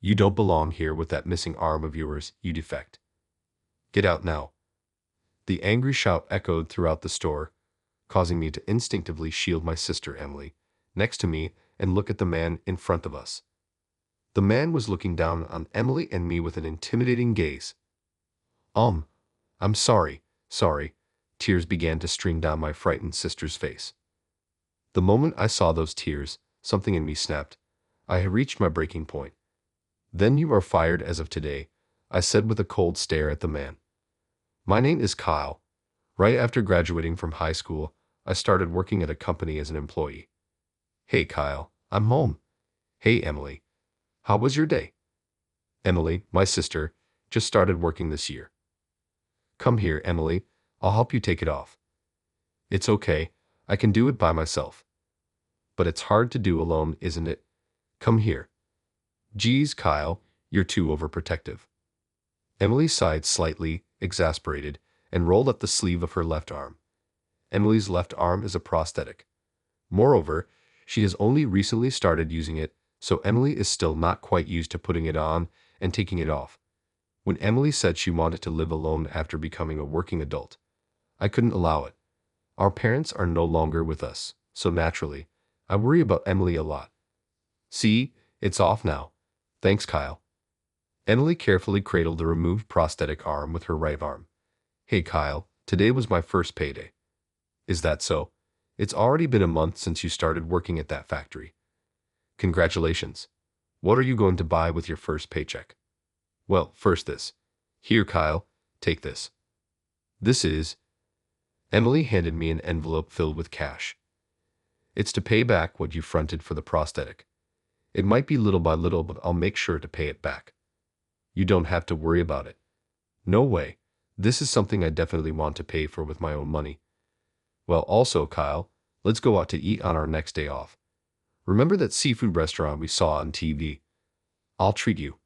You don't belong here with that missing arm of yours, you defect. Get out now. The angry shout echoed throughout the store, causing me to instinctively shield my sister Emily next to me and look at the man in front of us. The man was looking down on Emily and me with an intimidating gaze. I'm sorry. Tears began to stream down my frightened sister's face. The moment I saw those tears, something in me snapped. I had reached my breaking point. Then you are fired as of today, I said with a cold stare at the man. My name is Kyle. Right after graduating from high school, I started working at a company as an employee. Hey Kyle, I'm home. Hey Emily. How was your day? Emily, my sister, just started working this year. Come here, Emily. I'll help you take it off. It's okay. I can do it by myself. But it's hard to do alone, isn't it? Come here. Geez, Kyle, you're too overprotective. Emily sighed slightly, exasperated, and rolled up the sleeve of her left arm. Emily's left arm is a prosthetic. Moreover, she has only recently started using it, so Emily is still not quite used to putting it on and taking it off. When Emily said she wanted to live alone after becoming a working adult, I couldn't allow it. Our parents are no longer with us, so naturally, I worry about Emily a lot. See, it's off now. Thanks, Kyle. Emily carefully cradled the removed prosthetic arm with her right arm. Hey, Kyle, today was my first payday. Is that so? It's already been a month since you started working at that factory. Congratulations. What are you going to buy with your first paycheck? Well, first this. Here, Kyle, take this. This is... Emily handed me an envelope filled with cash. It's to pay back what you fronted for the prosthetic. It might be little by little, but I'll make sure to pay it back. You don't have to worry about it. No way. This is something I definitely want to pay for with my own money. Well, also, Kyle, let's go out to eat on our next day off. Remember that seafood restaurant we saw on TV? I'll treat you.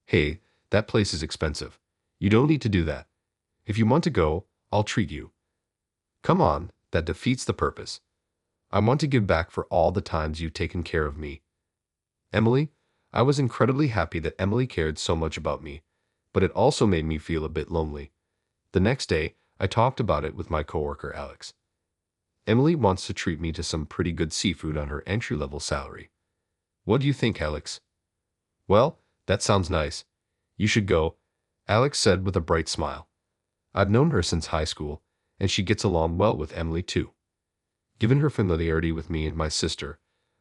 Hey, that place is expensive. You don't need to do that. If you want to go, I'll treat you. Come on, that defeats the purpose. I want to give back for all the times you've taken care of me. Emily, I was incredibly happy that Emily cared so much about me, but it also made me feel a bit lonely. The next day, I talked about it with my coworker Alex. Emily wants to treat me to some pretty good seafood on her entry-level salary. What do you think, Alex? Well, that sounds nice. You should go, Alex said with a bright smile. I've known her since high school, and she gets along well with Emily too. Given her familiarity with me and my sister,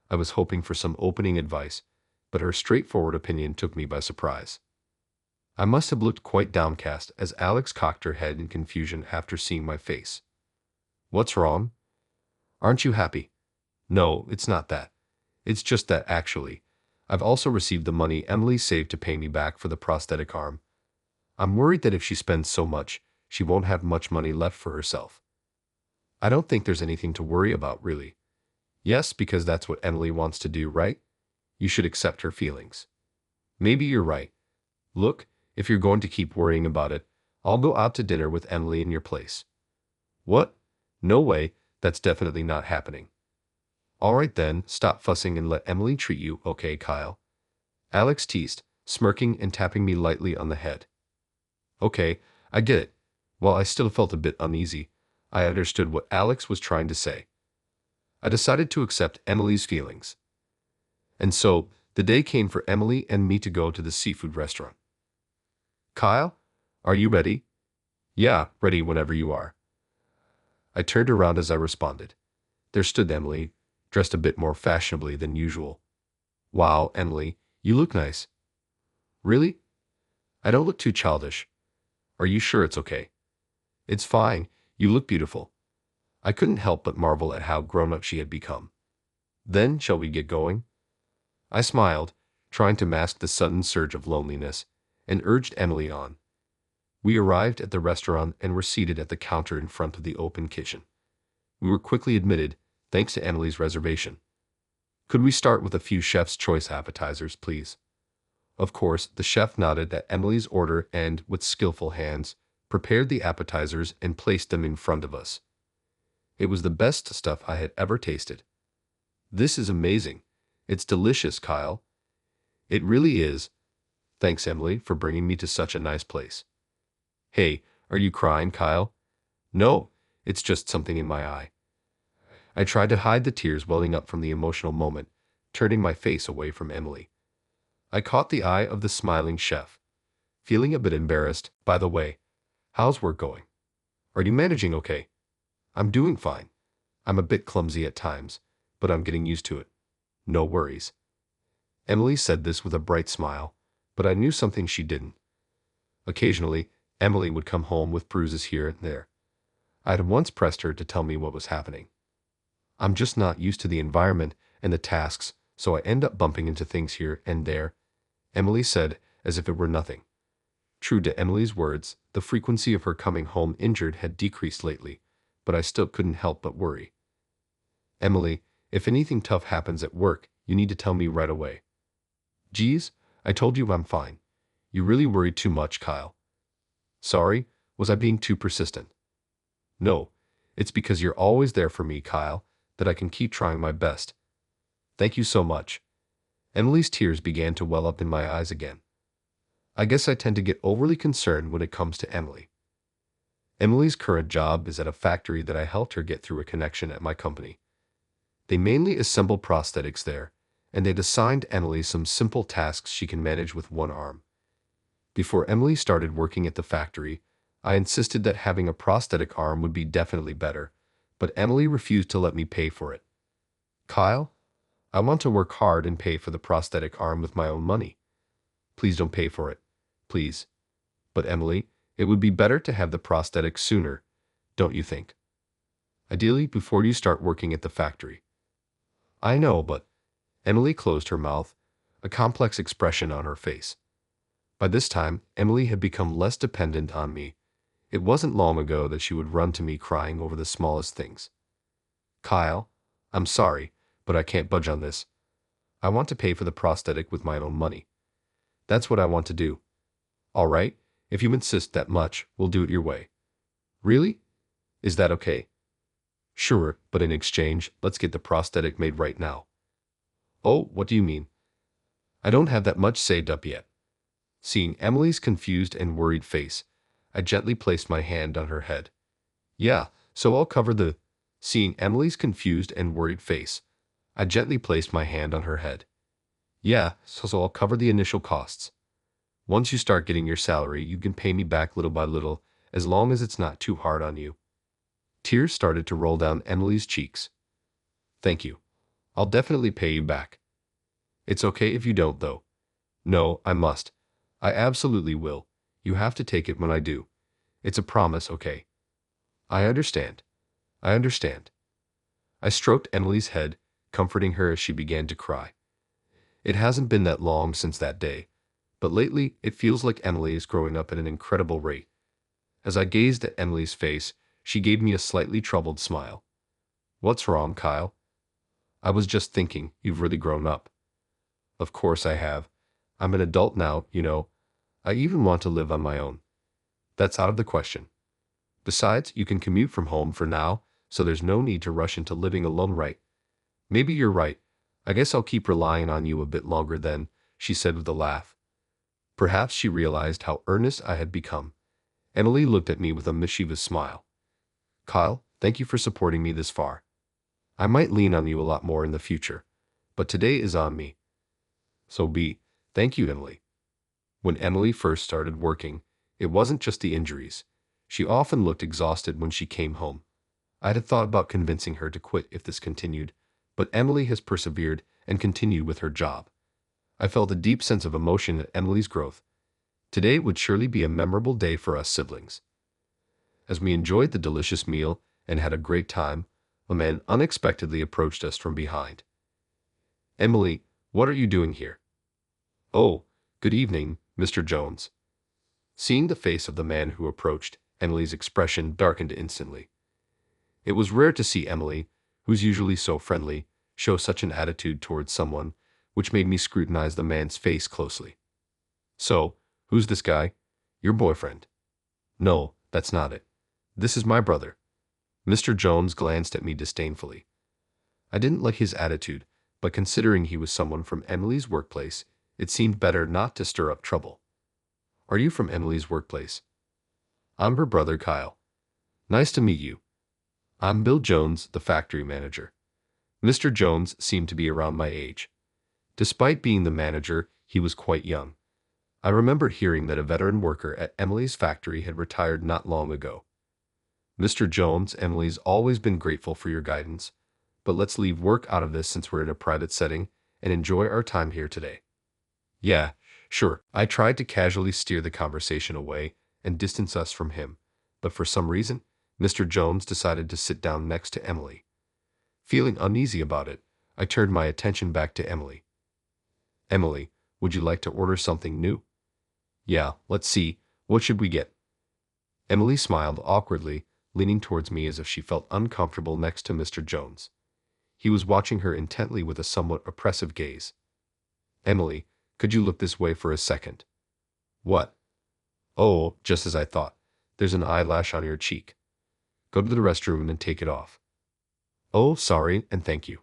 I was hoping for some opening advice, but her straightforward opinion took me by surprise. I must have looked quite downcast as Alex cocked her head in confusion after seeing my face. What's wrong? Aren't you happy? No, it's not that. It's just that, actually, I've also received the money Emily saved to pay me back for the prosthetic arm. I'm worried that if she spends so much, she won't have much money left for herself. I don't think there's anything to worry about, really. Yes, because that's what Emily wants to do, right? You should accept her feelings. Maybe you're right. Look, if you're going to keep worrying about it, I'll go out to dinner with Emily in your place. What? No way, that's definitely not happening. All right then, stop fussing and let Emily treat you, okay, Kyle? Alex teased, smirking and tapping me lightly on the head. Okay, I get it. While I still felt a bit uneasy, I understood what Alex was trying to say. I decided to accept Emily's feelings. And so, the day came for Emily and me to go to the seafood restaurant. Kyle, are you ready? Yeah, ready whenever you are. I turned around as I responded. There stood Emily, dressed a bit more fashionably than usual. Wow, Emily, you look nice. Really? I don't look too childish. Are you sure it's okay? It's fine, you look beautiful. I couldn't help but marvel at how grown-up she had become. Then, shall we get going? I smiled, trying to mask the sudden surge of loneliness, and urged Emily on. We arrived at the restaurant and were seated at the counter in front of the open kitchen. We were quickly admitted, thanks to Emily's reservation. Could we start with a few chef's choice appetizers, please? Of course, the chef nodded at Emily's order and, with skillful hands, prepared the appetizers and placed them in front of us. It was the best stuff I had ever tasted. This is amazing. It's delicious, Kyle. It really is, Thanks, Emily, for bringing me to such a nice place. Hey, are you crying, Kyle? No, it's just something in my eye. I tried to hide the tears welling up from the emotional moment, turning my face away from Emily. I caught the eye of the smiling chef, feeling a bit embarrassed. By the way, how's work going? Are you managing okay? I'm doing fine. I'm a bit clumsy at times, but I'm getting used to it. No worries. Emily said this with a bright smile, but I knew something she didn't. Occasionally, Emily would come home with bruises here and there. I had once pressed her to tell me what was happening. I'm just not used to the environment and the tasks, so I end up bumping into things here and there, Emily said, as if it were nothing. True to Emily's words, the frequency of her coming home injured had decreased lately, but I still couldn't help but worry. Emily, if anything tough happens at work, you need to tell me right away. Geez, I told you I'm fine. You really worried too much, Kyle. Sorry, was I being too persistent? No, it's because you're always there for me, Kyle, that I can keep trying my best. Thank you so much. Emily's tears began to well up in my eyes again. I guess I tend to get overly concerned when it comes to Emily. Emily's current job is at a factory that I helped her get through a connection at my company. They mainly assemble prosthetics there, and they'd assigned Emily some simple tasks she can manage with one arm. Before Emily started working at the factory, I insisted that having a prosthetic arm would be definitely better, but Emily refused to let me pay for it. Kyle, I want to work hard and pay for the prosthetic arm with my own money. Please don't pay for it. Please. But Emily, it would be better to have the prosthetic sooner, don't you think? Ideally, before you start working at the factory. I know, but Emily closed her mouth, a complex expression on her face. By this time, Emily had become less dependent on me. It wasn't long ago that she would run to me crying over the smallest things. Kyle, I'm sorry, but I can't budge on this. I want to pay for the prosthetic with my own money. That's what I want to do. All right, if you insist that much, we'll do it your way. Really? Is that okay? Sure, but in exchange, let's get the prosthetic made right now. Oh, what do you mean? I don't have that much saved up yet. Seeing Emily's confused and worried face, I gently placed my hand on her head. Yeah, so I'll cover the... Seeing Emily's confused and worried face, I gently placed my hand on her head. Yeah, so I'll cover the initial costs. Once you start getting your salary, you can pay me back little by little, as long as it's not too hard on you. Tears started to roll down Emily's cheeks. Thank you. I'll definitely pay you back. It's okay if you don't, though. No, I must. I absolutely will. You have to take it when I do. It's a promise, okay? I understand. I understand. I stroked Emily's head, comforting her as she began to cry. It hasn't been that long since that day, but lately it feels like Emily is growing up at an incredible rate. As I gazed at Emily's face, she gave me a slightly troubled smile. What's wrong, Kyle? I was just thinking, you've really grown up. Of course I have. I'm an adult now, you know. I even want to live on my own. That's out of the question. Besides, you can commute from home for now, so there's no need to rush into living alone, right? Maybe you're right. I guess I'll keep relying on you a bit longer then, she said with a laugh. Perhaps she realized how earnest I had become. Emily looked at me with a mischievous smile. Kyle, thank you for supporting me this far. I might lean on you a lot more in the future, but today is on me. So thank you, Emily. When Emily first started working, it wasn't just the injuries. She often looked exhausted when she came home. I had thought about convincing her to quit if this continued, but Emily has persevered and continued with her job. I felt a deep sense of emotion at Emily's growth. Today would surely be a memorable day for us siblings. As we enjoyed the delicious meal and had a great time, a man unexpectedly approached us from behind. Emily, what are you doing here? Oh, good evening, Mr. Jones. Seeing the face of the man who approached, Emily's expression darkened instantly. It was rare to see Emily, who's usually so friendly, show such an attitude towards someone, which made me scrutinize the man's face closely. So, who's this guy? Your boyfriend? No, that's not it. This is my brother. Mr. Jones glanced at me disdainfully. I didn't like his attitude, but considering he was someone from Emily's workplace, It seemed better not to stir up trouble. Are you from Emily's workplace? I'm her brother Kyle. Nice to meet you. I'm Bill Jones, the factory manager. Mr. Jones seemed to be around my age. Despite being the manager, he was quite young. I remember hearing that a veteran worker at Emily's factory had retired not long ago. Mr. Jones, Emily's always been grateful for your guidance, but let's leave work out of this since we're in a private setting and enjoy our time here today. Yeah, sure. I tried to casually steer the conversation away and distance us from him, but for some reason, Mr. Jones decided to sit down next to Emily. Feeling uneasy about it, I turned my attention back to Emily. Emily, would you like to order something new? Yeah, let's see. What should we get? Emily smiled awkwardly, leaning towards me as if she felt uncomfortable next to Mr. Jones. He was watching her intently with a somewhat oppressive gaze. Emily, could you look this way for a second? What? Oh, just as I thought. There's an eyelash on your cheek. Go to the restroom and take it off. Oh, sorry, and thank you.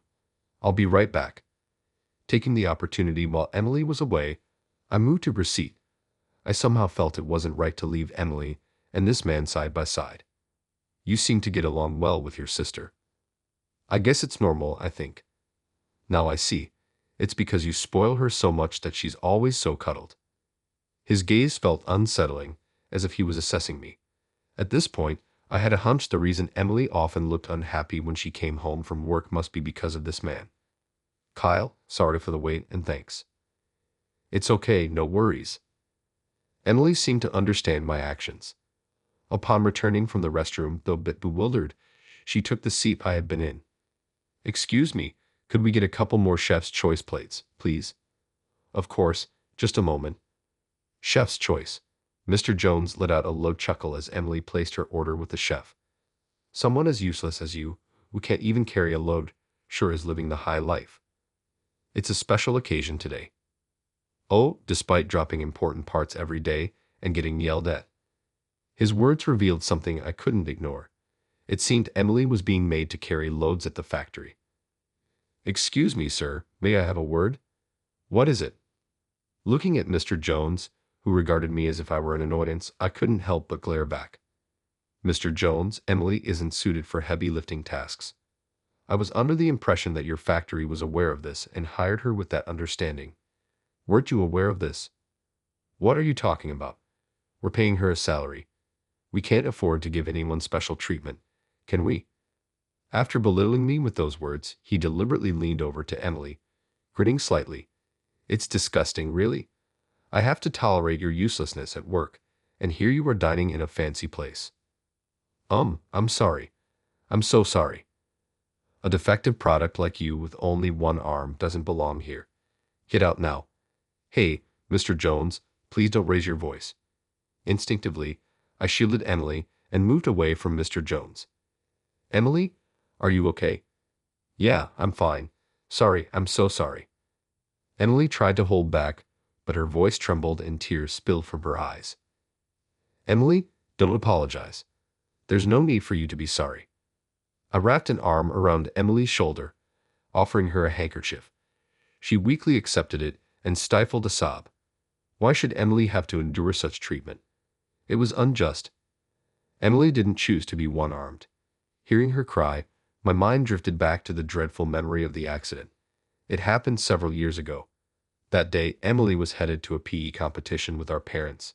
I'll be right back. Taking the opportunity while Emily was away, I moved to her seat. I somehow felt it wasn't right to leave Emily and this man side by side. You seem to get along well with your sister. I guess it's normal, I think. Now I see. It's because you spoil her so much that she's always so cuddled. His gaze felt unsettling, as if he was assessing me. At this point, I had a hunch the reason Emily often looked unhappy when she came home from work must be because of this man. Kyle, sorry for the wait and thanks. It's okay, no worries. Emily seemed to understand my actions. Upon returning from the restroom, though a bit bewildered, she took the seat I had been in. Excuse me, could we get a couple more Chef's Choice plates, please? Of course, just a moment. Chef's Choice. Mr. Jones let out a low chuckle as Emily placed her order with the chef. Someone as useless as you, who can't even carry a load, sure is living the high life. It's a special occasion today. Oh, despite dropping important parts every day and getting yelled at. His words revealed something I couldn't ignore. It seemed Emily was being made to carry loads at the factory. Excuse me, sir, may I have a word? What is it? Looking at Mr. Jones, who regarded me as if I were an annoyance, I couldn't help but glare back. Mr. Jones, Emily isn't suited for heavy lifting tasks. I was under the impression that your factory was aware of this and hired her with that understanding. Weren't you aware of this? What are you talking about? We're paying her a salary. We can't afford to give anyone special treatment, can we? After belittling me with those words, he deliberately leaned over to Emily, grinning slightly. It's disgusting, really. I have to tolerate your uselessness at work, and here you are dining in a fancy place. I'm sorry. I'm so sorry. A defective product like you with only one arm doesn't belong here. Get out now. Hey, Mr. Jones, please don't raise your voice. Instinctively, I shielded Emily and moved away from Mr. Jones. Emily, are you okay? Yeah, I'm fine. Sorry, I'm so sorry. Emily tried to hold back, but her voice trembled and tears spilled from her eyes. Emily, don't apologize. There's no need for you to be sorry. I wrapped an arm around Emily's shoulder, offering her a handkerchief. She weakly accepted it and stifled a sob. Why should Emily have to endure such treatment? It was unjust. Emily didn't choose to be one-armed. Hearing her cry, my mind drifted back to the dreadful memory of the accident. It happened several years ago. That day, Emily was headed to a PE competition with our parents.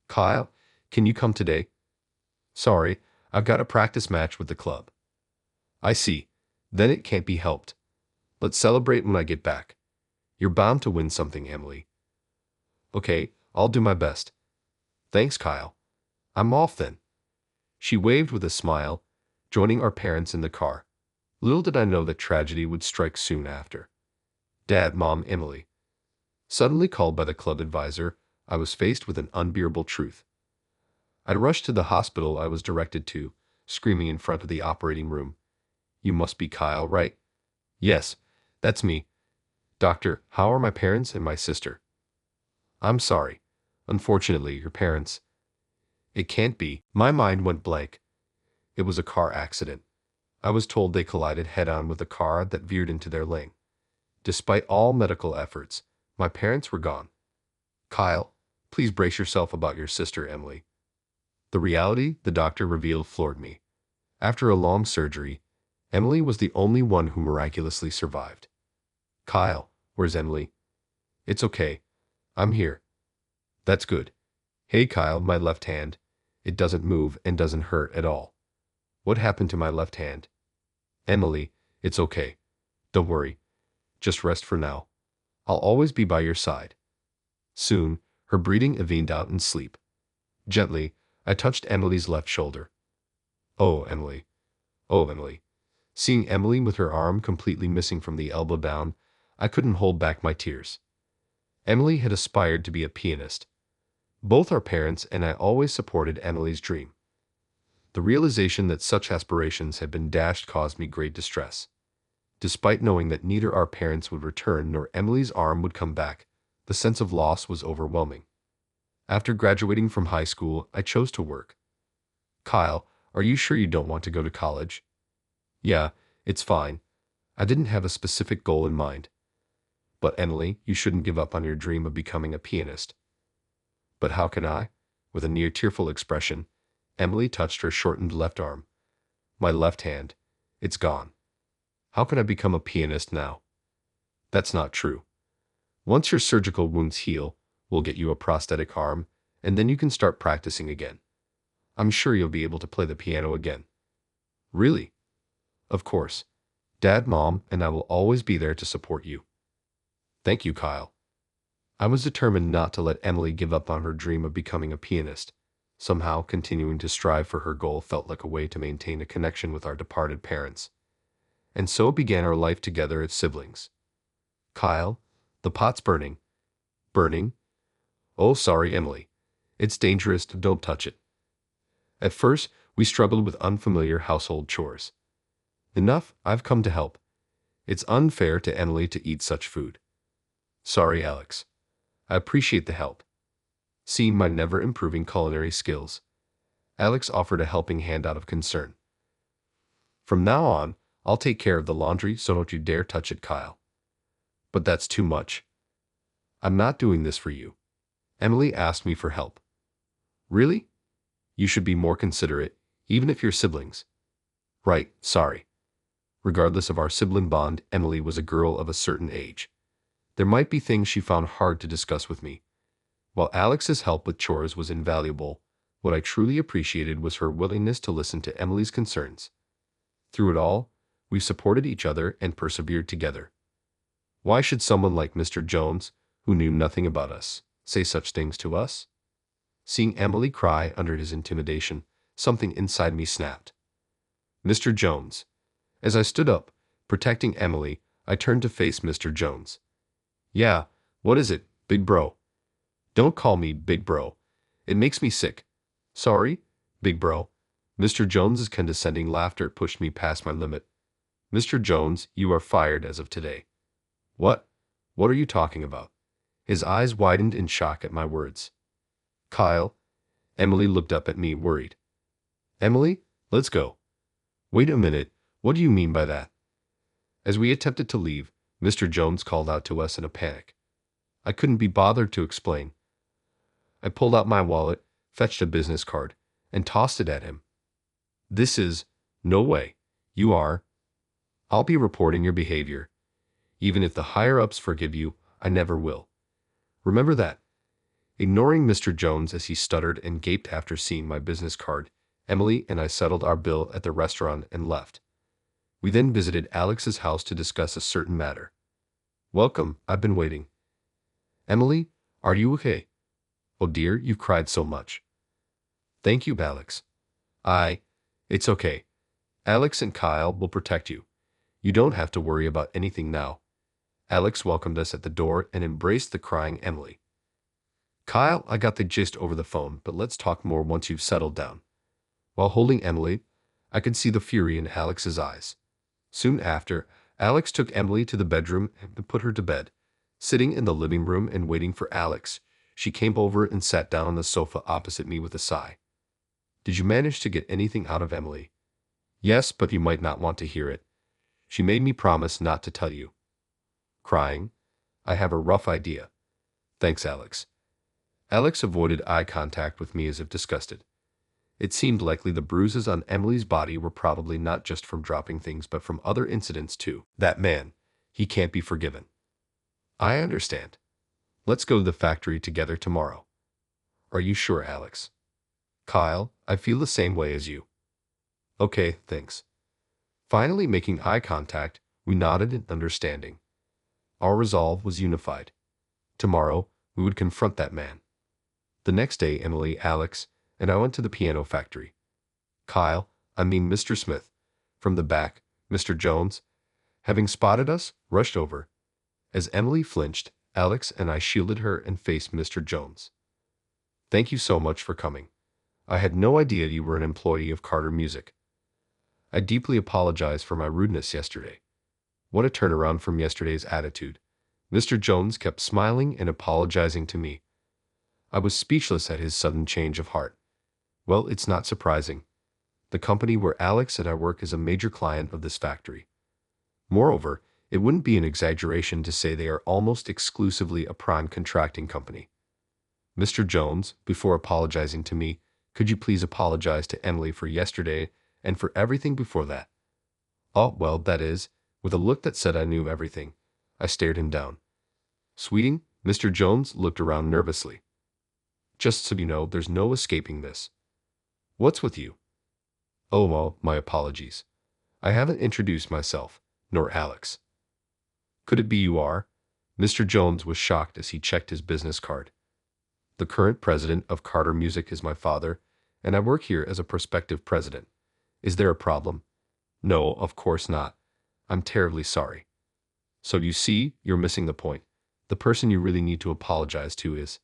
Kyle, can you come today? Sorry, I've got a practice match with the club. I see. Then it can't be helped. Let's celebrate when I get back. You're bound to win something, Emily. Okay, I'll do my best. Thanks, Kyle. I'm off then. She waved with a smile, joining our parents in the car. Little did I know that tragedy would strike soon after. Dad, Mom, Emily. Suddenly called by the club advisor, I was faced with an unbearable truth. I rushed to the hospital I was directed to, screaming in front of the operating room. You must be Kyle, right? Yes, that's me. Doctor, how are my parents and my sister? I'm sorry. Unfortunately, your parents. It can't be. My mind went blank. It was a car accident. I was told they collided head-on with a car that veered into their lane. Despite all medical efforts, My parents were gone. Kyle, please brace yourself about your sister Emily. The reality the doctor revealed floored me. After a long surgery, Emily was the only one who miraculously survived. Kyle, where's Emily? It's okay. I'm here. That's good. Hey Kyle, my left hand. It doesn't move and doesn't hurt at all. What happened to my left hand? Emily, it's okay. Don't worry. Just rest for now. I'll always be by your side. Soon, her breathing evened out in sleep. Gently, I touched Emily's left shoulder. Oh, Emily. Oh, Emily. Seeing Emily with her arm completely missing from the elbow down, I couldn't hold back my tears. Emily had aspired to be a pianist. Both our parents and I always supported Emily's dream. The realization that such aspirations had been dashed caused me great distress. Despite knowing that neither our parents would return nor Emily's arm would come back, the sense of loss was overwhelming. After graduating from high school, I chose to work. Kyle, are you sure you don't want to go to college? Yeah, it's fine. I didn't have a specific goal in mind. But Emily, you shouldn't give up on your dream of becoming a pianist. But how can I? With a near tearful expression, Emily touched her shortened left arm. My left hand. It's gone. How can I become a pianist now? That's not true. Once your surgical wounds heal, we'll get you a prosthetic arm, and then you can start practicing again. I'm sure you'll be able to play the piano again. Really? Of course. Dad, Mom, and I will always be there to support you. Thank you, Kyle. I was determined not to let Emily give up on her dream of becoming a pianist. Somehow, continuing to strive for her goal felt like a way to maintain a connection with our departed parents. And so began our life together as siblings. Kyle, the pot's burning. Burning? Oh, sorry, Emily. It's dangerous, don't touch it. At first, we struggled with unfamiliar household chores. Enough, I've come to help. It's unfair to Emily to eat such food. Sorry, Alex. I appreciate the help. Seeing my never-improving culinary skills, Alex offered a helping hand out of concern. From now on, I'll take care of the laundry, so don't you dare touch it, Kyle. But that's too much. I'm not doing this for you. Emily asked me for help. Really? You should be more considerate, even if you're siblings. Right, sorry. Regardless of our sibling bond, Emily was a girl of a certain age. There might be things she found hard to discuss with me. While Alex's help with chores was invaluable, what I truly appreciated was her willingness to listen to Emily's concerns. Through it all, we supported each other and persevered together. Why should someone like Mr. Jones, who knew nothing about us, say such things to us? Seeing Emily cry under his intimidation, something inside me snapped. Mr. Jones. As I stood up, protecting Emily, I turned to face Mr. Jones. Yeah, what is it, big bro? Don't call me big bro. It makes me sick. Sorry, big bro. Mr. Jones's condescending laughter pushed me past my limit. Mr. Jones, you are fired as of today. What? What are you talking about? His eyes widened in shock at my words. Kyle. Emily looked up at me, worried. Emily, let's go. Wait a minute, what do you mean by that? As we attempted to leave, Mr. Jones called out to us in a panic. I couldn't be bothered to explain. I pulled out my wallet, fetched a business card, and tossed it at him. This is, no way, you are. I'll be reporting your behavior. Even if the higher-ups forgive you, I never will. Remember that. Ignoring Mr. Jones as he stuttered and gaped after seeing my business card, Emily and I settled our bill at the restaurant and left. We then visited Alex's house to discuss a certain matter. Welcome, I've been waiting. Emily, are you okay? Oh dear, you've cried so much. Thank you, Alex. It's okay. Alex and Kyle will protect you. You don't have to worry about anything now. Alex welcomed us at the door and embraced the crying Emily. Kyle, I got the gist over the phone, but let's talk more once you've settled down. While holding Emily, I could see the fury in Alex's eyes. Soon after, Alex took Emily to the bedroom and put her to bed. Sitting in the living room and waiting for Alex, she came over and sat down on the sofa opposite me with a sigh. Did you manage to get anything out of Emily? Yes, but you might not want to hear it. She made me promise not to tell you. Crying? I have a rough idea. Thanks, Alex. Alex avoided eye contact with me as if disgusted. It seemed likely the bruises on Emily's body were probably not just from dropping things but from other incidents too. That man, he can't be forgiven. I understand. Let's go to the factory together tomorrow. Are you sure, Alex? Kyle, I feel the same way as you. Okay, thanks. Finally making eye contact, we nodded in understanding. Our resolve was unified. Tomorrow, we would confront that man. The next day, Emily, Alex, and I went to the piano factory. Mr. Smith, from the back, Mr. Jones, having spotted us, rushed over. As Emily flinched, Alex and I shielded her and faced Mr. Jones. Thank you so much for coming. I had no idea you were an employee of Carter Music. I deeply apologize for my rudeness yesterday. What a turnaround from yesterday's attitude. Mr. Jones kept smiling and apologizing to me. I was speechless at his sudden change of heart. Well, it's not surprising. The company where Alex and I work is a major client of this factory. Moreover, it wouldn't be an exaggeration to say they are almost exclusively a prime contracting company. Mr. Jones, before apologizing to me, could you please apologize to Emily for yesterday and for everything before that? Oh, well, that is, with a look that said I knew everything. I stared him down. Sweeting, Mr. Jones looked around nervously. Just so you know, there's no escaping this. What's with you? Oh, well, my apologies. I haven't introduced myself, nor Alex. Could it be you are? Mr. Jones was shocked as he checked his business card. The current president of Carter Music is my father, and I work here as a prospective president. Is there a problem? No, of course not. I'm terribly sorry. So you see, you're missing the point. The person you really need to apologize to is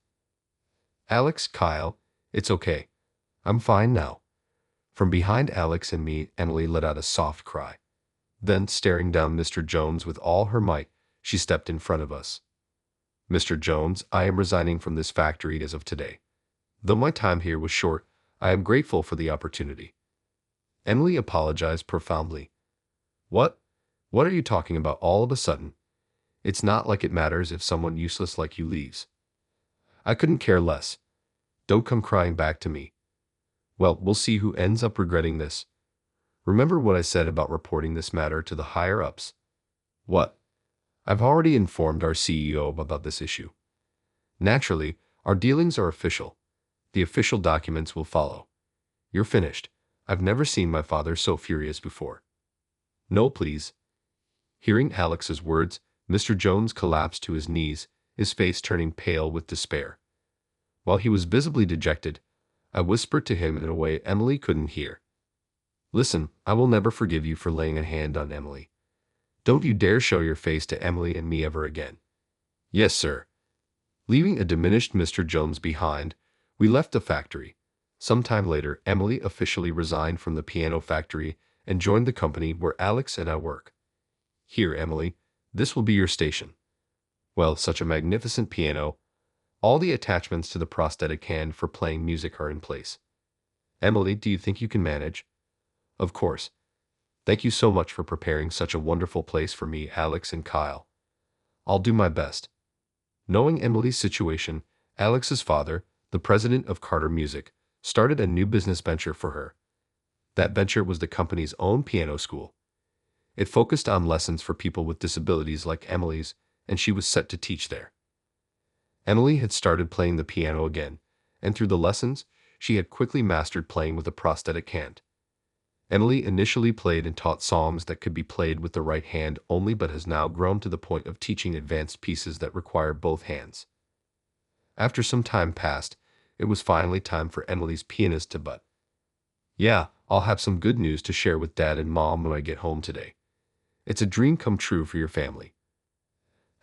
Alex. Kyle, it's okay. I'm fine now. From behind Alex and me, Emily let out a soft cry. Then, staring down Mr. Jones with all her might, she stepped in front of us. Mr. Jones, I am resigning from this factory as of today. Though my time here was short, I am grateful for the opportunity. Emily apologized profoundly. What? What are you talking about all of a sudden? It's not like it matters if someone useless like you leaves. I couldn't care less. Don't come crying back to me. Well, we'll see who ends up regretting this. Remember what I said about reporting this matter to the higher-ups? What? I've already informed our CEO about this issue. Naturally, our dealings are official. The official documents will follow. You're finished. I've never seen my father so furious before. No, please. Hearing Alex's words, Mr. Jones collapsed to his knees, his face turning pale with despair. While he was visibly dejected, I whispered to him in a way Emily couldn't hear. Listen, I will never forgive you for laying a hand on Emily. Don't you dare show your face to Emily and me ever again. Yes, sir. Leaving a diminished Mr. Jones behind, we left the factory. Some time later, Emily officially resigned from the piano factory and joined the company where Alex and I work. Here, Emily, this will be your station. Well, such a magnificent piano. All the attachments to the prosthetic hand for playing music are in place. Emily, do you think you can manage? Of course. Thank you so much for preparing such a wonderful place for me, Alex and Kyle. I'll do my best. Knowing Emily's situation, Alex's father, the president of Carter Music, started a new business venture for her. That venture was the company's own piano school. It focused on lessons for people with disabilities like Emily's, and she was set to teach there. Emily had started playing the piano again, and through the lessons, she had quickly mastered playing with a prosthetic hand. Emily initially played and taught songs that could be played with the right hand only, but has now grown to the point of teaching advanced pieces that require both hands. After some time passed, it was finally time for Emily's pianist to butt. Yeah, I'll have some good news to share with Dad and Mom when I get home today. It's a dream come true for your family.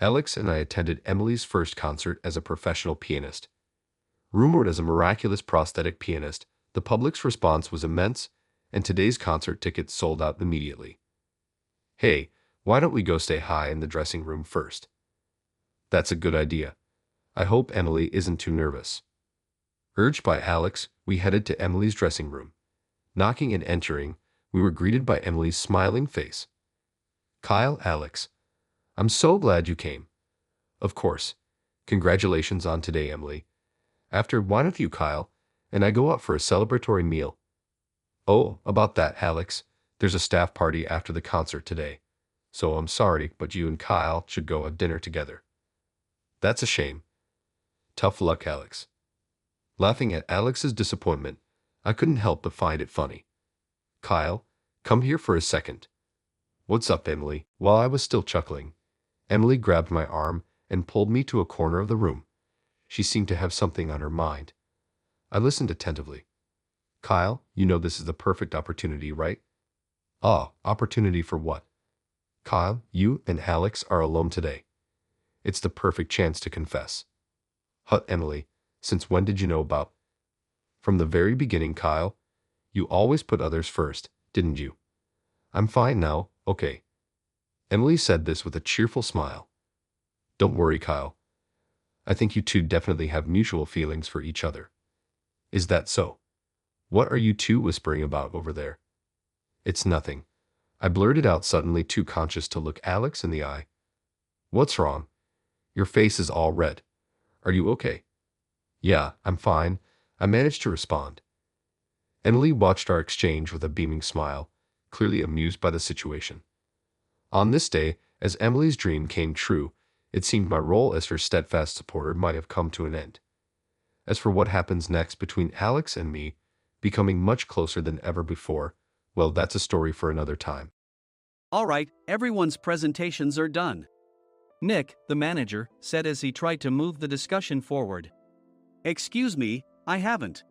Alex and I attended Emily's first concert as a professional pianist. Rumored as a miraculous prosthetic pianist, the public's response was immense, and today's concert tickets sold out immediately. Hey, why don't we go say hi in the dressing room first? That's a good idea. I hope Emily isn't too nervous. Urged by Alex, we headed to Emily's dressing room. Knocking and entering, we were greeted by Emily's smiling face. Kyle, Alex. I'm so glad you came. Of course. Congratulations on today, Emily. After, why don't you, Kyle, and I go out for a celebratory meal? Oh, about that, Alex. There's a staff party after the concert today. So I'm sorry, but you and Kyle should go have dinner together. That's a shame. Tough luck, Alex. Laughing at Alex's disappointment, I couldn't help but find it funny. Kyle, come here for a second. What's up, Emily? While I was still chuckling, Emily grabbed my arm and pulled me to a corner of the room. She seemed to have something on her mind. I listened attentively. Kyle, you know this is the perfect opportunity, right? Ah, opportunity for what? Kyle, you and Alex are alone today. It's the perfect chance to confess. Hut, Emily, since when did you know about? From the very beginning, Kyle. You always put others first, didn't you? I'm fine now, okay. Emily said this with a cheerful smile. Don't worry, Kyle. I think you two definitely have mutual feelings for each other. Is that so? What are you two whispering about over there? It's nothing. I blurted out suddenly, too conscious to look Alex in the eye. What's wrong? Your face is all red. Are you okay? Yeah, I'm fine, I managed to respond. Emily watched our exchange with a beaming smile, clearly amused by the situation. On this day, as Emily's dream came true, it seemed my role as her steadfast supporter might have come to an end. As for what happens next between Alex and me, becoming much closer than ever before, well, that's a story for another time. All right, everyone's presentations are done. Nick, the manager, said as he tried to move the discussion forward. Excuse me, I haven't.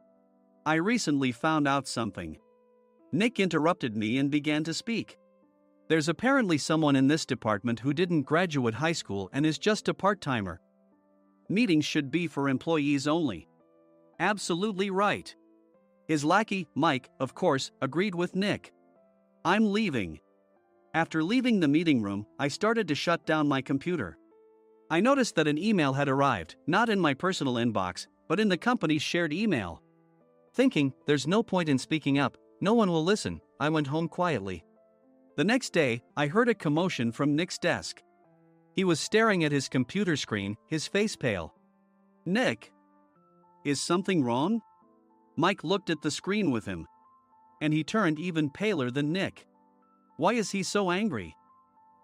I recently found out something. Nick interrupted me and began to speak. There's apparently someone in this department who didn't graduate high school and is just a part-timer. Meetings should be for employees only. Absolutely right. His lackey, Mike, of course, agreed with Nick. I'm leaving. After leaving the meeting room, I started to shut down my computer. I noticed that an email had arrived, not in my personal inbox, but in the company's shared email. Thinking, there's no point in speaking up, no one will listen, I went home quietly. The next day, I heard a commotion from Nick's desk. He was staring at his computer screen, his face pale. Nick? Is something wrong? Mike looked at the screen with him. And he turned even paler than Nick. Why is he so angry?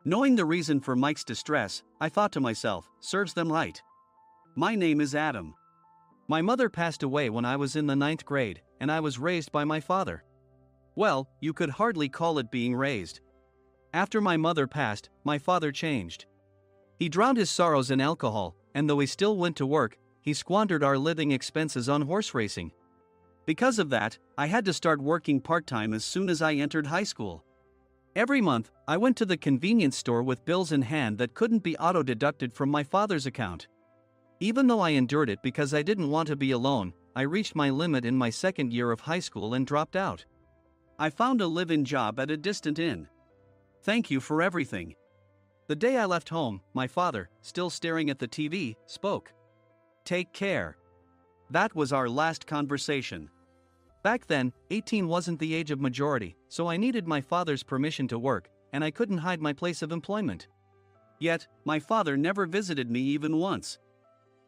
Knowing the reason for Mike's distress, I thought to myself, serves them right. My name is Adam. My mother passed away when I was in the 9th grade, and I was raised by my father. Well, you could hardly call it being raised. After my mother passed, my father changed. He drowned his sorrows in alcohol, and though he still went to work, he squandered our living expenses on horse racing. Because of that, I had to start working part-time as soon as I entered high school. Every month, I went to the convenience store with bills in hand that couldn't be auto-deducted from my father's account. Even though I endured it because I didn't want to be alone, I reached my limit in my 2nd year of high school and dropped out. I found a live-in job at a distant inn. Thank you for everything. The day I left home, my father, still staring at the TV, spoke. Take care. That was our last conversation. Back then, 18 wasn't the age of majority, so I needed my father's permission to work, and I couldn't hide my place of employment. Yet, my father never visited me even once.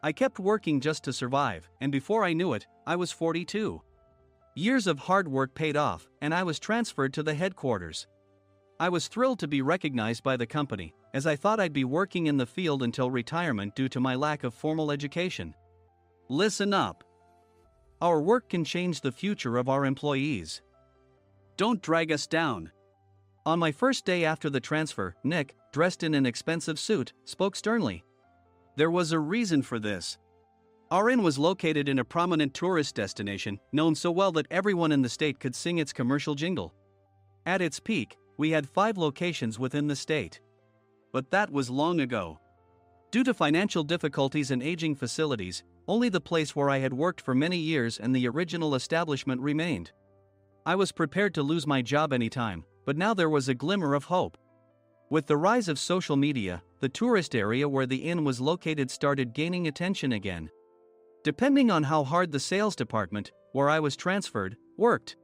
I kept working just to survive, and before I knew it, I was 42. Years of hard work paid off, and I was transferred to the headquarters. I was thrilled to be recognized by the company, as I thought I'd be working in the field until retirement due to my lack of formal education. Listen up. Our work can change the future of our employees. Don't drag us down. On my first day after the transfer, Nick, dressed in an expensive suit, spoke sternly. There was a reason for this. Our inn was located in a prominent tourist destination, known so well that everyone in the state could sing its commercial jingle. At its peak, we had 5 locations within the state. But that was long ago. Due to financial difficulties and aging facilities, only the place where I had worked for many years and the original establishment remained. I was prepared to lose my job anytime, but now there was a glimmer of hope. With the rise of social media, the tourist area where the inn was located started gaining attention again. Depending on how hard the sales department, where I was transferred, worked,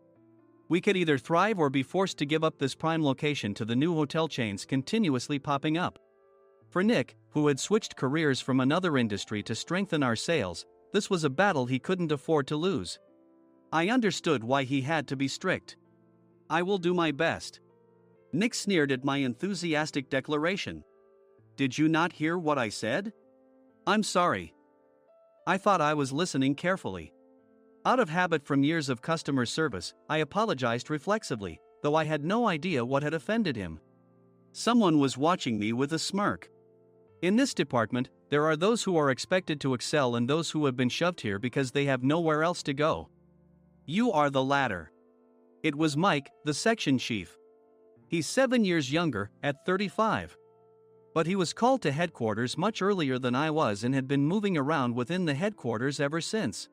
we could either thrive or be forced to give up this prime location to the new hotel chains continuously popping up. For Nick, who had switched careers from another industry to strengthen our sales, this was a battle he couldn't afford to lose. I understood why he had to be strict. "I will do my best." Nick sneered at my enthusiastic declaration. "Did you not hear what I said?" "I'm sorry." I thought I was listening carefully. Out of habit from years of customer service, I apologized reflexively, though I had no idea what had offended him. Someone was watching me with a smirk. In this department, there are those who are expected to excel and those who have been shoved here because they have nowhere else to go. You are the latter. It was Mike, the section chief. He's 7 years younger, at 35. But he was called to headquarters much earlier than I was and had been moving around within the headquarters ever since.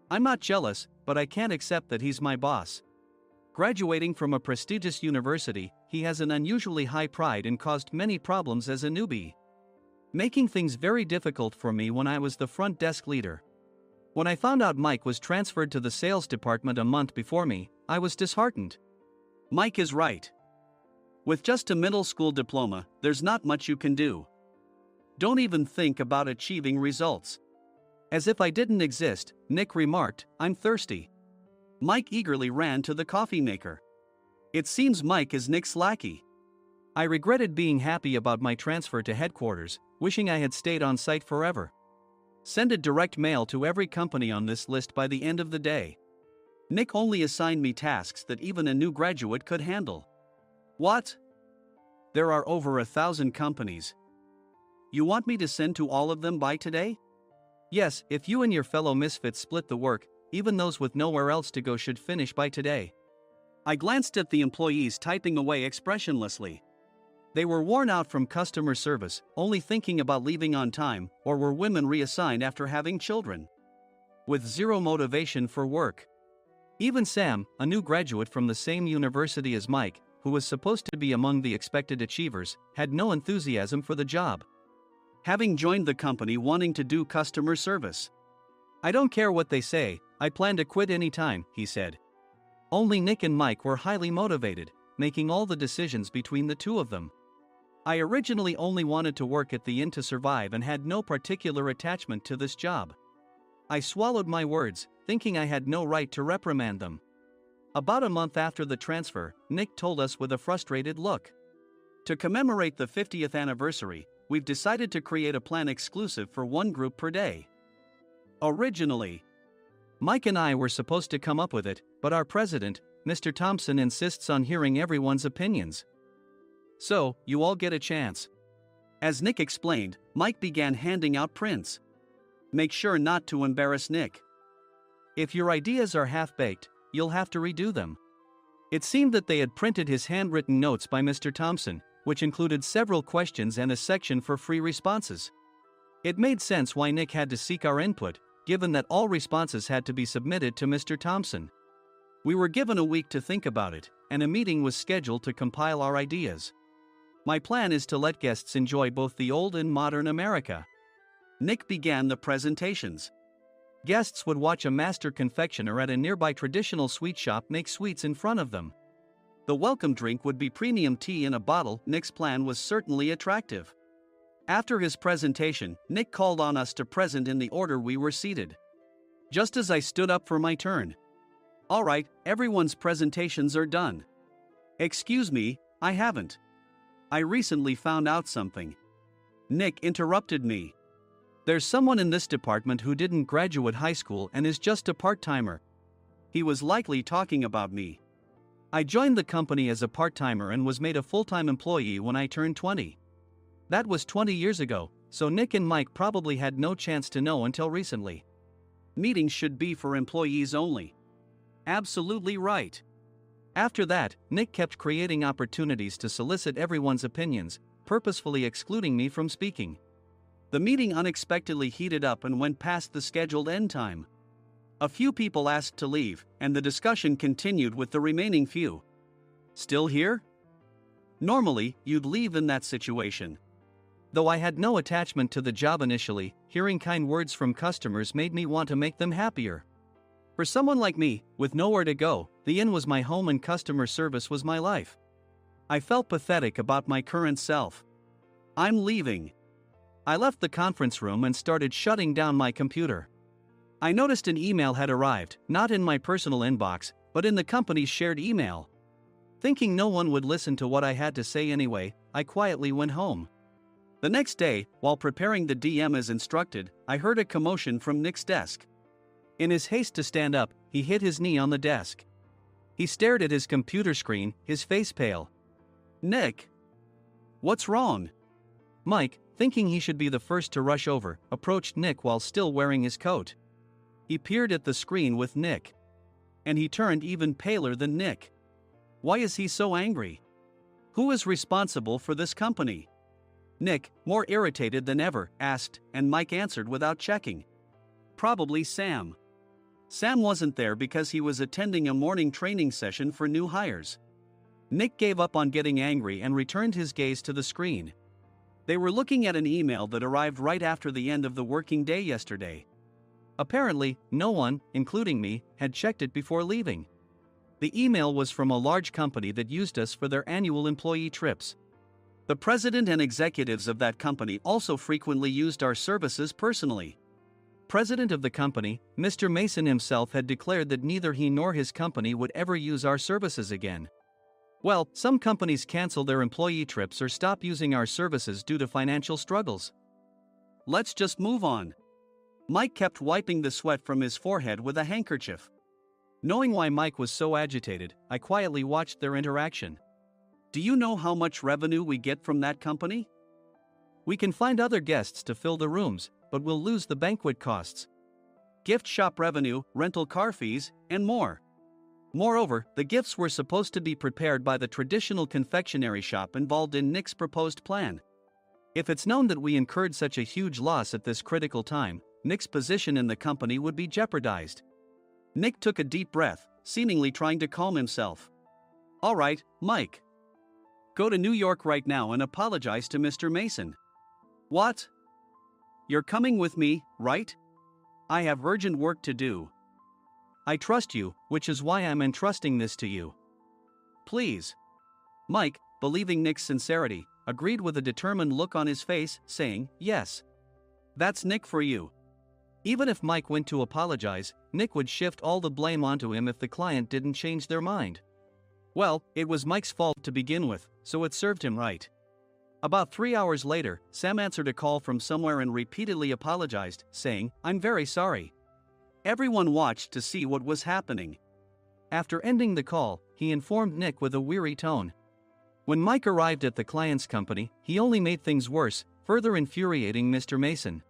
I'm not jealous, but I can't accept that he's my boss. Graduating from a prestigious university, he has an unusually high pride and caused many problems as a newbie, making things very difficult for me when I was the front desk leader. When I found out Mike was transferred to the sales department a month before me, I was disheartened. Mike is right. With just a middle school diploma, there's not much you can do. Don't even think about achieving results. As if I didn't exist, Nick remarked, "I'm thirsty." Mike eagerly ran to the coffee maker. It seems Mike is Nick's lackey. I regretted being happy about my transfer to headquarters, wishing I had stayed on site forever. Send a direct mail to every company on this list by the end of the day. Nick only assigned me tasks that even a new graduate could handle. What? There are over 1,000 companies. You want me to send to all of them by today? Yes, if you and your fellow misfits split the work, even those with nowhere else to go should finish by today. I glanced at the employees typing away expressionlessly. They were worn out from customer service, only thinking about leaving on time, or were women reassigned after having children, with zero motivation for work. Even Sam, a new graduate from the same university as Mike, who was supposed to be among the expected achievers, had no enthusiasm for the job, having joined the company wanting to do customer service. "I don't care what they say, I plan to quit any time," he said. Only Nick and Mike were highly motivated, making all the decisions between the two of them. I originally only wanted to work at the inn to survive and had no particular attachment to this job. I swallowed my words, thinking I had no right to reprimand them. About a month after the transfer, Nick told us with a frustrated look. "To commemorate the 50th anniversary, we've decided to create a plan exclusive for one group per day. Originally, Mike and I were supposed to come up with it, but our president, Mr. Thompson, insists on hearing everyone's opinions. So, you all get a chance." As Nick explained, Mike began handing out prints. Make sure not to embarrass Nick. If your ideas are half-baked, you'll have to redo them. It seemed that they had printed his handwritten notes by Mr. Thompson, which included several questions and a section for free responses. It made sense why Nick had to seek our input, given that all responses had to be submitted to Mr. Thompson. We were given a week to think about it, and a meeting was scheduled to compile our ideas. My plan is to let guests enjoy both the old and modern America. Nick began the presentations. Guests would watch a master confectioner at a nearby traditional sweet shop make sweets in front of them. The welcome drink would be premium tea in a bottle. Nick's plan was certainly attractive. After his presentation, Nick called on us to present in the order we were seated. Just as I stood up for my turn. "All right, everyone's presentations are done." "Excuse me, I haven't. I recently found out something." Nick interrupted me. "There's someone in this department who didn't graduate high school and is just a part-timer." He was likely talking about me. I joined the company as a part-timer and was made a full-time employee when I turned 20. That was 20 years ago, so Nick and Mike probably had no chance to know until recently. Meetings should be for employees only. Absolutely right. After that, Nick kept creating opportunities to solicit everyone's opinions, purposefully excluding me from speaking. The meeting unexpectedly heated up and went past the scheduled end time. A few people asked to leave, and the discussion continued with the remaining few. "Still here?" Normally, you'd leave in that situation. Though I had no attachment to the job initially, hearing kind words from customers made me want to make them happier. For someone like me, with nowhere to go, the inn was my home and customer service was my life. I felt pathetic about my current self. I'm leaving. I left the conference room and started shutting down my computer. I noticed an email had arrived, not in my personal inbox, but in the company's shared email. Thinking no one would listen to what I had to say anyway, I quietly went home. The next day, while preparing the DM as instructed, I heard a commotion from Nick's desk. In his haste to stand up, he hit his knee on the desk. He stared at his computer screen, his face pale. "Nick! What's wrong?" Mike, thinking he should be the first to rush over, approached Nick while still wearing his coat. He peered at the screen with Nick. And he turned even paler than Nick. Why is he so angry? Who is responsible for this company? Nick, more irritated than ever, asked, and Mike answered without checking. Probably Sam. Sam wasn't there because he was attending a morning training session for new hires. Nick gave up on getting angry and returned his gaze to the screen. They were looking at an email that arrived right after the end of the working day yesterday. Apparently, no one, including me, had checked it before leaving. The email was from a large company that used us for their annual employee trips. The president and executives of that company also frequently used our services personally. President of the company, Mr. Mason himself, had declared that neither he nor his company would ever use our services again. Well, some companies cancel their employee trips or stop using our services due to financial struggles. Let's just move on. Mike kept wiping the sweat from his forehead with a handkerchief. Knowing why Mike was so agitated, I quietly watched their interaction. Do you know how much revenue we get from that company? We can find other guests to fill the rooms, but we'll lose the banquet costs, gift shop revenue, rental car fees, and more. Moreover, the gifts were supposed to be prepared by the traditional confectionery shop involved in Nick's proposed plan. If it's known that we incurred such a huge loss at this critical time, Nick's position in the company would be jeopardized. Nick took a deep breath, seemingly trying to calm himself. All right, Mike. Go to New York right now and apologize to Mr. Mason. What? You're coming with me, right? I have urgent work to do. I trust you, which is why I'm entrusting this to you. Please. Mike, believing Nick's sincerity, agreed with a determined look on his face, saying, yes. That's Nick for you. Even if Mike went to apologize, Nick would shift all the blame onto him if the client didn't change their mind. Well, it was Mike's fault to begin with, so it served him right. About 3 hours later, Sam answered a call from somewhere and repeatedly apologized, saying, I'm very sorry. Everyone watched to see what was happening. After ending the call, he informed Nick with a weary tone. When Mike arrived at the client's company, he only made things worse, further infuriating Mr. Mason.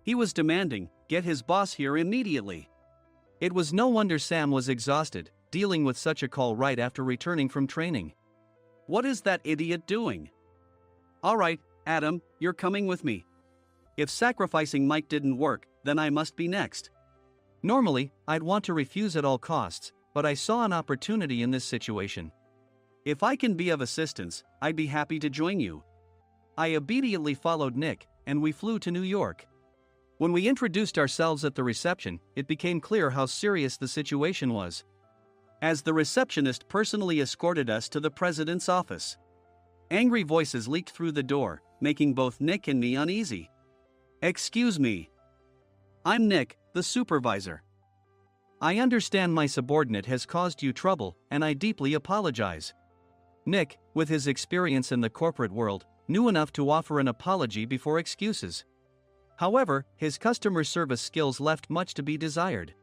He was demanding, get his boss here immediately. It was no wonder Sam was exhausted, dealing with such a call right after returning from training. What is that idiot doing? All right, Adam, you're coming with me. If sacrificing Mike didn't work, then I must be next. Normally, I'd want to refuse at all costs, but I saw an opportunity in this situation. If I can be of assistance, I'd be happy to join you. I obediently followed Nick, and we flew to New York. When we introduced ourselves at the reception, it became clear how serious the situation was, as the receptionist personally escorted us to the president's office. Angry voices leaked through the door, making both Nick and me uneasy. Excuse me. I'm Nick, the supervisor. I understand my subordinate has caused you trouble, and I deeply apologize. Nick, with his experience in the corporate world, knew enough to offer an apology before excuses. However, his customer service skills left much to be desired.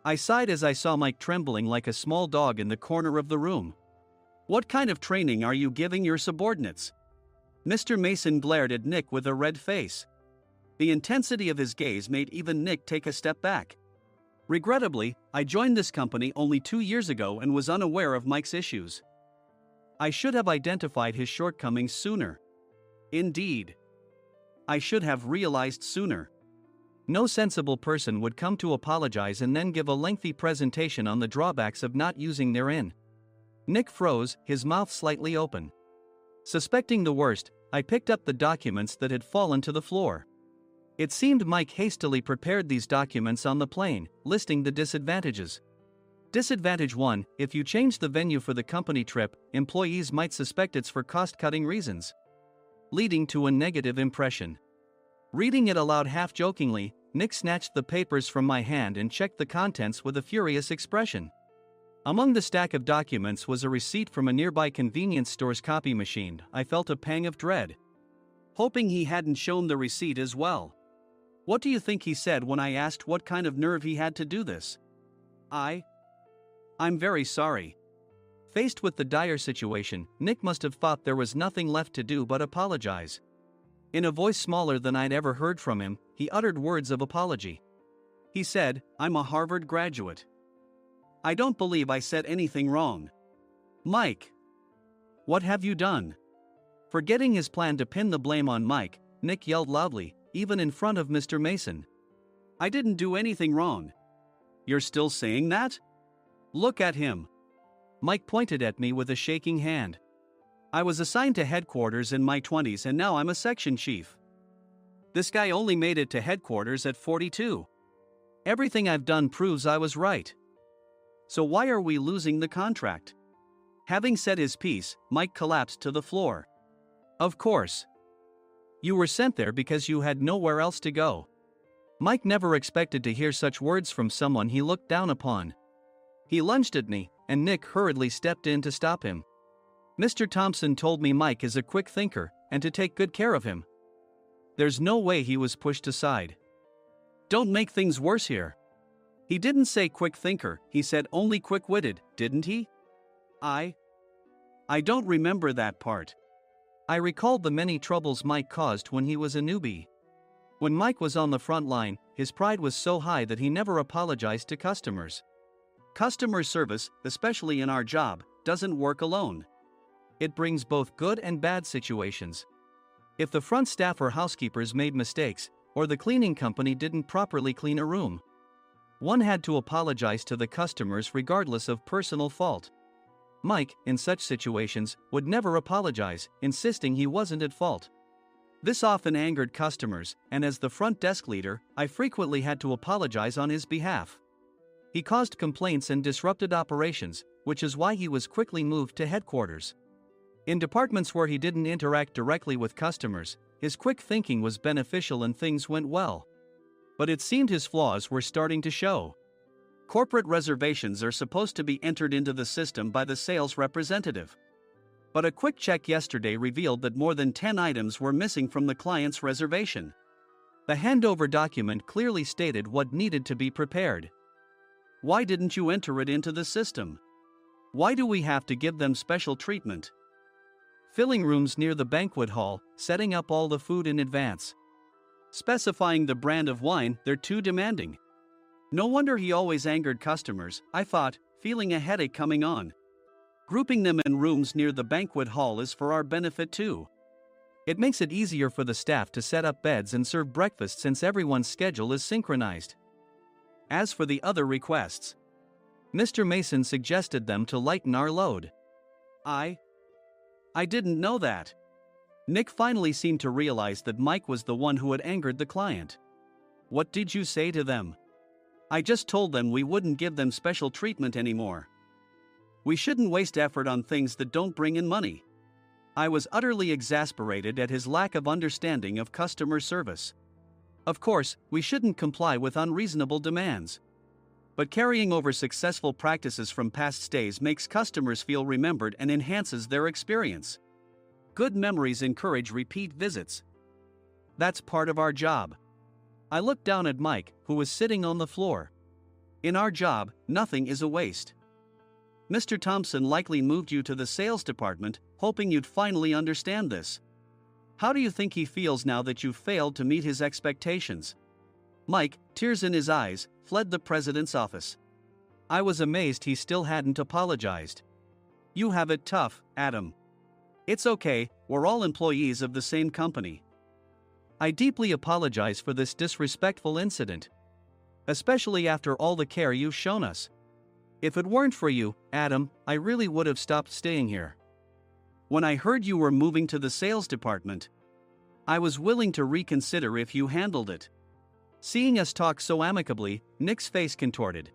I sighed as I saw Mike trembling like a small dog in the corner of the room. What kind of training are you giving your subordinates? Mr. Mason glared at Nick with a red face. The intensity of his gaze made even Nick take a step back. Regrettably, I joined this company only 2 years ago and was unaware of Mike's issues. I should have identified his shortcomings sooner. Indeed. I should have realized sooner. No sensible person would come to apologize and then give a lengthy presentation on the drawbacks of not using their in. Nick froze, his mouth slightly open. Suspecting the worst, I picked up the documents that had fallen to the floor. It seemed Mike hastily prepared these documents on the plane, listing the disadvantages. Disadvantage 1, if you change the venue for the company trip, employees might suspect it's for cost-cutting reasons. leading to a negative impression. Reading it aloud half-jokingly, Nick snatched the papers from my hand and checked the contents with a furious expression. Among the stack of documents was a receipt from a nearby convenience store's copy machine. I felt a pang of dread, hoping he hadn't shown the receipt as well. What do you think he said when I asked what kind of nerve he had to do this? I'm very sorry. Faced with the dire situation, Nick must have thought there was nothing left to do but apologize. In a voice smaller than I'd ever heard from him, he uttered words of apology. He said, "I'm a Harvard graduate. I don't believe I said anything wrong." Mike! What have you done? Forgetting his plan to pin the blame on Mike, Nick yelled loudly, even in front of Mr. Mason. "I didn't do anything wrong." "You're still saying that? Look at him." Mike pointed at me with a shaking hand. "I was assigned to headquarters in my 20s and now I'm a section chief. This guy only made it to headquarters at 42. Everything I've done proves I was right. So why are we losing the contract?" Having said his piece, Mike collapsed to the floor. "Of course. You were sent there because you had nowhere else to go." Mike never expected to hear such words from someone he looked down upon. He lunged at me, and Nick hurriedly stepped in to stop him. "Mr. Thompson told me Mike is a quick thinker, and to take good care of him." There's no way he was pushed aside. "Don't make things worse here." "He didn't say quick thinker, he said only quick-witted, didn't he?" I don't remember that part." I recalled the many troubles Mike caused when he was a newbie. When Mike was on the front line, his pride was so high that he never apologized to customers. Customer service, especially in our job, doesn't work alone. It brings both good and bad situations. If the front staff or housekeepers made mistakes, or the cleaning company didn't properly clean a room, one had to apologize to the customers regardless of personal fault. Mike, in such situations, would never apologize, insisting he wasn't at fault. This often angered customers, and as the front desk leader, I frequently had to apologize on his behalf. He caused complaints and disrupted operations, which is why he was quickly moved to headquarters. In departments where he didn't interact directly with customers, his quick thinking was beneficial and things went well. But it seemed his flaws were starting to show. Corporate reservations are supposed to be entered into the system by the sales representative. But a quick check yesterday revealed that more than 10 items were missing from the client's reservation. The handover document clearly stated what needed to be prepared. Why didn't you enter it into the system? Why do we have to give them special treatment? Filling rooms near the banquet hall, setting up all the food in advance. Specifying the brand of wine, they're too demanding. No wonder he always angered customers, I thought, feeling a headache coming on. Grouping them in rooms near the banquet hall is for our benefit too. It makes it easier for the staff to set up beds and serve breakfast since everyone's schedule is synchronized. As for the other requests, Mr. Mason suggested them to lighten our load. I didn't know that. Nick finally seemed to realize that Mike was the one who had angered the client. What did you say to them? I just told them we wouldn't give them special treatment anymore. We shouldn't waste effort on things that don't bring in money. I was utterly exasperated at his lack of understanding of customer service. Of course, we shouldn't comply with unreasonable demands. But carrying over successful practices from past stays makes customers feel remembered and enhances their experience. Good memories encourage repeat visits. That's part of our job. I looked down at Mike, who was sitting on the floor. In our job, nothing is a waste. Mr. Thompson likely moved you to the sales department, hoping you'd finally understand this. How do you think he feels now that you've failed to meet his expectations? Mike, tears in his eyes, fled the president's office. I was amazed he still hadn't apologized. You have it tough, Adam. It's okay, we're all employees of the same company. I deeply apologize for this disrespectful incident. Especially after all the care you've shown us. If it weren't for you, Adam, I really would have stopped staying here. When I heard you were moving to the sales department, I was willing to reconsider if you handled it. Seeing us talk so amicably, Nick's face contorted.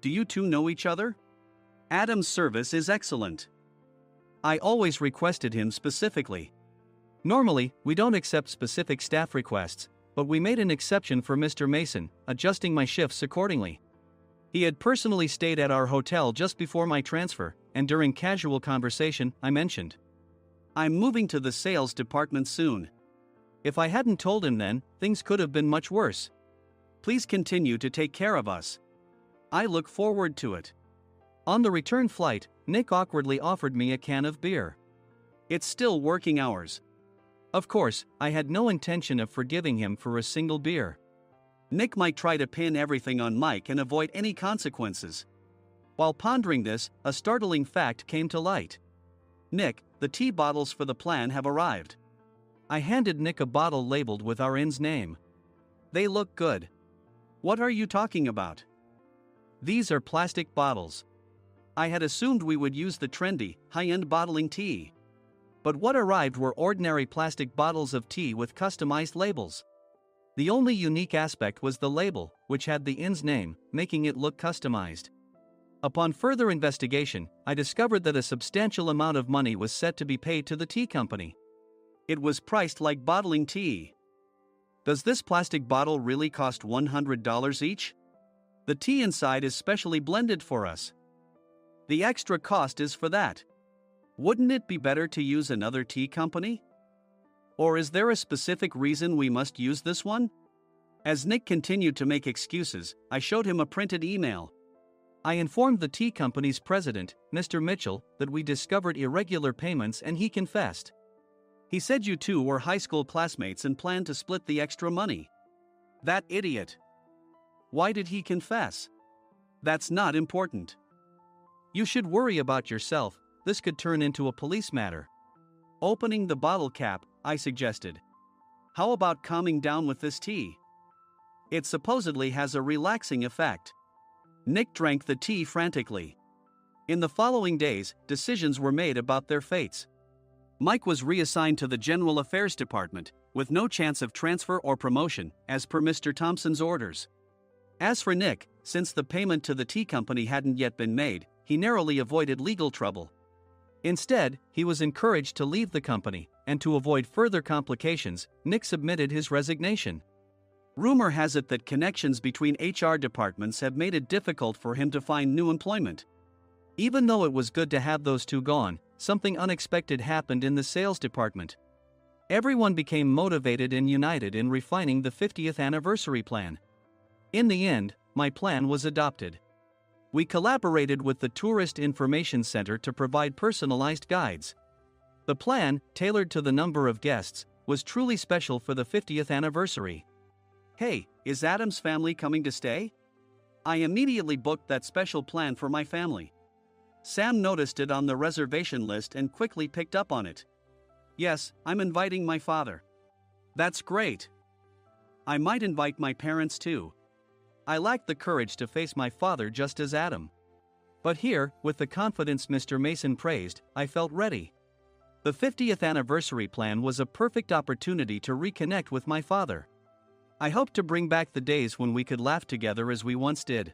Do you two know each other? Adam's service is excellent. I always requested him specifically. Normally, we don't accept specific staff requests, but we made an exception for Mr. Mason, adjusting my shifts accordingly. He had personally stayed at our hotel just before my transfer, and during casual conversation, I mentioned, "I'm moving to the sales department soon." If I hadn't told him then, things could have been much worse. "Please continue to take care of us. I look forward to it." On the return flight, Nick awkwardly offered me a can of beer. It's still working hours. Of course, I had no intention of forgiving him for a single beer. Nick might try to pin everything on Mike and avoid any consequences. While pondering this, a startling fact came to light. "Nick, the tea bottles for the plan have arrived." I handed Nick a bottle labeled with our inn's name. "They look good." "What are you talking about?" "These are plastic bottles. I had assumed we would use the trendy, high-end bottling tea. But what arrived were ordinary plastic bottles of tea with customized labels. The only unique aspect was the label, which had the inn's name, making it look customized. Upon further investigation, I discovered that a substantial amount of money was set to be paid to the tea company. It was priced like bottling tea. Does this plastic bottle really cost $100 each? The tea inside is specially blended for us. The extra cost is for that. Wouldn't it be better to use another tea company? Or is there a specific reason we must use this one?" As Nick continued to make excuses, I showed him a printed email. I informed the tea company's president, Mr. Mitchell, that we discovered irregular payments and he confessed. He said you two were high school classmates and planned to split the extra money. That idiot. Why did he confess? That's not important. You should worry about yourself. This could turn into a police matter. Opening the bottle cap, I suggested. How about calming down with this tea? It supposedly has a relaxing effect. Nick drank the tea frantically. In the following days, decisions were made about their fates. Mike was reassigned to the General Affairs Department, with no chance of transfer or promotion, as per Mr. Thompson's orders. As for Nick, since the payment to the tea company hadn't yet been made, he narrowly avoided legal trouble. Instead, he was encouraged to leave the company, and to avoid further complications, Nick submitted his resignation. Rumor has it that connections between HR departments have made it difficult for him to find new employment. Even though it was good to have those two gone, something unexpected happened in the sales department. Everyone became motivated and united in refining the 50th anniversary plan. In the end, my plan was adopted. We collaborated with the Tourist Information Center to provide personalized guides. The plan, tailored to the number of guests, was truly special for the 50th anniversary. "Hey, is Adam's family coming to stay?" I immediately booked that special plan for my family. Sam noticed it on the reservation list and quickly picked up on it. "Yes, I'm inviting my father." "That's great. I might invite my parents too." I lacked the courage to face my father just as Adam. But here, with the confidence Mr. Mason praised, I felt ready. The 50th anniversary plan was a perfect opportunity to reconnect with my father. I hoped to bring back the days when we could laugh together as we once did.